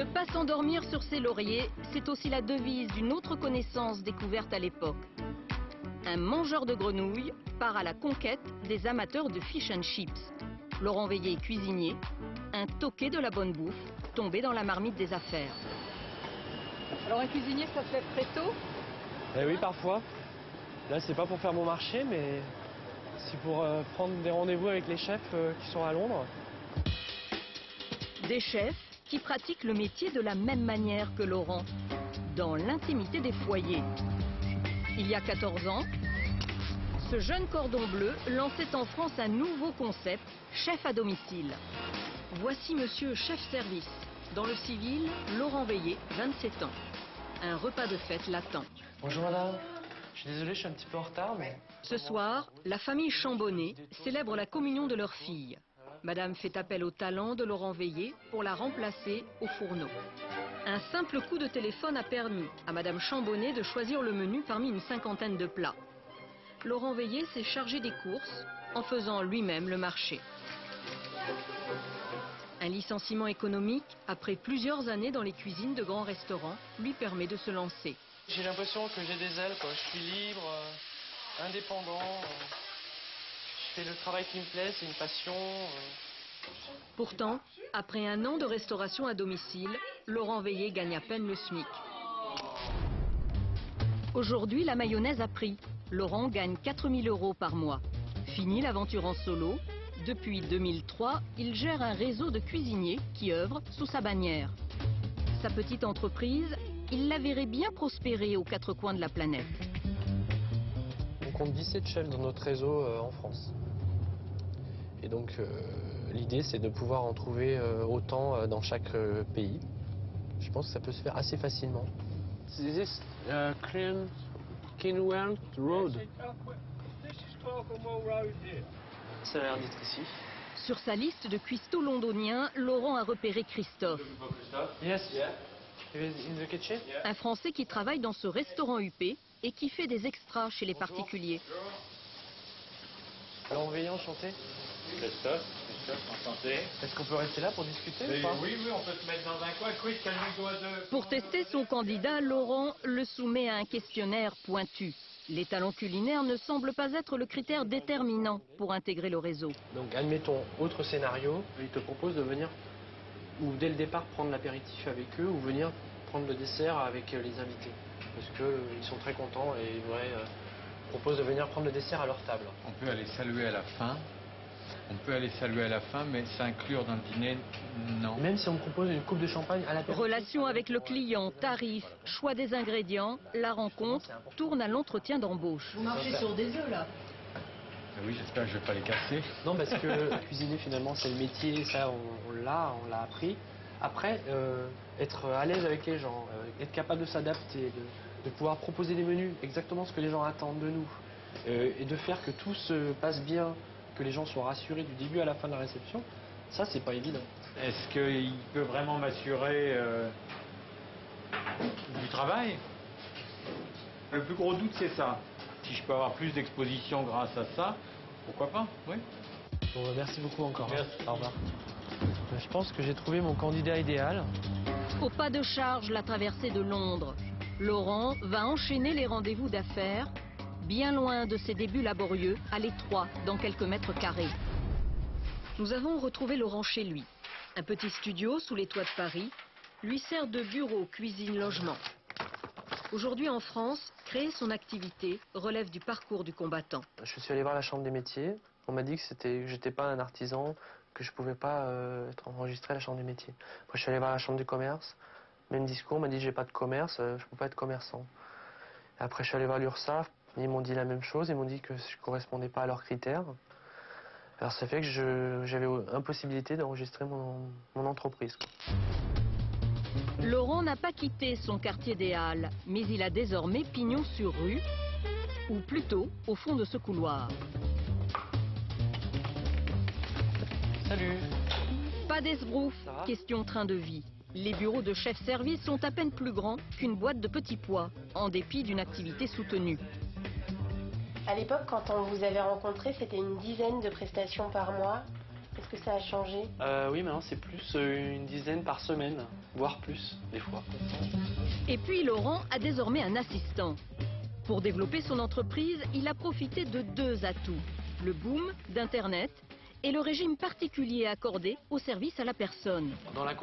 Ne pas s'endormir sur ses lauriers, c'est aussi la devise d'une autre connaissance découverte à l'époque. Un mangeur de grenouilles part à la conquête des amateurs de fish and chips. Laurent Veillé est cuisinier, un toqué de la bonne bouffe, tombé dans la marmite des affaires. Alors un cuisinier, ça se lève très tôt? Eh oui, parfois. Là, c'est pas pour faire mon marché, mais c'est pour prendre des rendez-vous avec les chefs qui sont à Londres. Des chefs qui pratiquent le métier de la même manière que Laurent, dans l'intimité des foyers. Il y a 14 ans, ce jeune cordon bleu lançait en France un nouveau concept, chef à domicile. Voici monsieur chef-service. Dans le civil, Laurent Veillé, 27 ans. Un repas de fête l'attend. Bonjour madame. Je suis désolé, je suis un petit peu en retard, mais... Ce soir, la famille Chambonnet célèbre la communion de leur fille. Madame fait appel au talent de Laurent Veillé pour la remplacer au fourneau. Un simple coup de téléphone a permis à Madame Chambonnet de choisir le menu parmi une cinquantaine de plats. Laurent Veillé s'est chargé des courses en faisant lui-même le marché. Un licenciement économique, après plusieurs années dans les cuisines de grands restaurants, lui permet de se lancer. J'ai l'impression que j'ai des ailes, quoi. Je suis libre, indépendant. Je fais le travail qui me plaît, c'est une passion. Pourtant, après un an de restauration à domicile, Laurent Veillé gagne à peine le SMIC. Aujourd'hui, la mayonnaise a pris. Laurent gagne 4 000 € par mois. Fini l'aventure en solo. Depuis 2003, il gère un réseau de cuisiniers qui œuvrent sous sa bannière. Sa petite entreprise, il la verrait bien prospérer aux quatre coins de la planète. On compte 17 chefs dans notre réseau en France. Et donc, l'idée, c'est de pouvoir en trouver autant dans chaque pays. Je pense que ça peut se faire assez facilement. Is this Kinwell Road? Ça a l'air d'être ici. Sur sa liste de cuistots londoniens, Laurent a repéré Christophe. Yes. In the kitchen? Un Français qui travaille dans ce restaurant huppé et qui fait des extras chez les particuliers. Laurent Veillé, enchanté. Christophe, enchanté. Est-ce qu'on peut rester là pour discuter ou pas? Oui, on peut se mettre dans un coin. Quick, can we go de... Pour tester son candidat, Laurent le soumet à un questionnaire pointu. Les talents culinaires ne semblent pas être le critère déterminant pour intégrer le réseau. Donc, admettons, autre scénario, il te propose de venir, ou dès le départ, prendre l'apéritif avec eux, ou venir prendre le dessert avec les invités. Parce qu'ils sont très contents et ils proposent de venir prendre le dessert à leur table. On peut aller saluer à la fin. Mais s'inclure dans le dîner, non. Même si on me propose une coupe de champagne à l'apéritif. Relation avec le client, tarif, choix des ingrédients, la rencontre tourne à l'entretien d'embauche. Vous marchez sur des œufs là. Oui, j'espère que je ne vais pas les casser. Non, parce que cuisiner finalement c'est le métier, ça on l'a appris. Après, être à l'aise avec les gens, être capable de s'adapter, de pouvoir proposer des menus exactement ce que les gens attendent de nous, et de faire que tout se passe bien, que les gens soient rassurés du début à la fin de la réception, ça c'est pas évident. Est-ce qu'il peut vraiment m'assurer du travail? Le plus gros doute, c'est ça. Si je peux avoir plus d'exposition grâce à ça, pourquoi pas? Oui. Bon, merci beaucoup encore. Merci. Au revoir. Je pense que j'ai trouvé mon candidat idéal. Au pas de charge, la traversée de Londres. Laurent va enchaîner les rendez-vous d'affaires, bien loin de ses débuts laborieux, à l'étroit, dans quelques mètres carrés. Nous avons retrouvé Laurent chez lui. Un petit studio sous les toits de Paris lui sert de bureau, cuisine, logement. Aujourd'hui en France, créer son activité relève du parcours du combattant. Je suis allé voir la chambre des métiers. On m'a dit que j'étais pas un artisan, que je pouvais pas être enregistré à la chambre des métiers. Après, je suis allé voir la chambre du commerce. Même discours, on m'a dit j'ai pas de commerce, je peux pas être commerçant. Après, je suis allé voir l'URSSAF. Ils m'ont dit la même chose, ils m'ont dit que je ne correspondais pas à leurs critères. Alors ça fait que j'avais impossibilité d'enregistrer mon entreprise. Laurent n'a pas quitté son quartier des Halles, mais il a désormais pignon sur rue, ou plutôt au fond de ce couloir. Salut. Pas d'esbrouf, question train de vie. Les bureaux de chef-service sont à peine plus grands qu'une boîte de petits pois, en dépit d'une activité soutenue. À l'époque, quand on vous avait rencontré, c'était une dizaine de prestations par mois. Est-ce que ça a changé? Oui, maintenant c'est plus une dizaine par semaine, voire plus des fois. Et puis Laurent a désormais un assistant. Pour développer son entreprise, il a profité de deux atouts. Le boom d'Internet et le régime particulier accordé au service à la personne. Dans la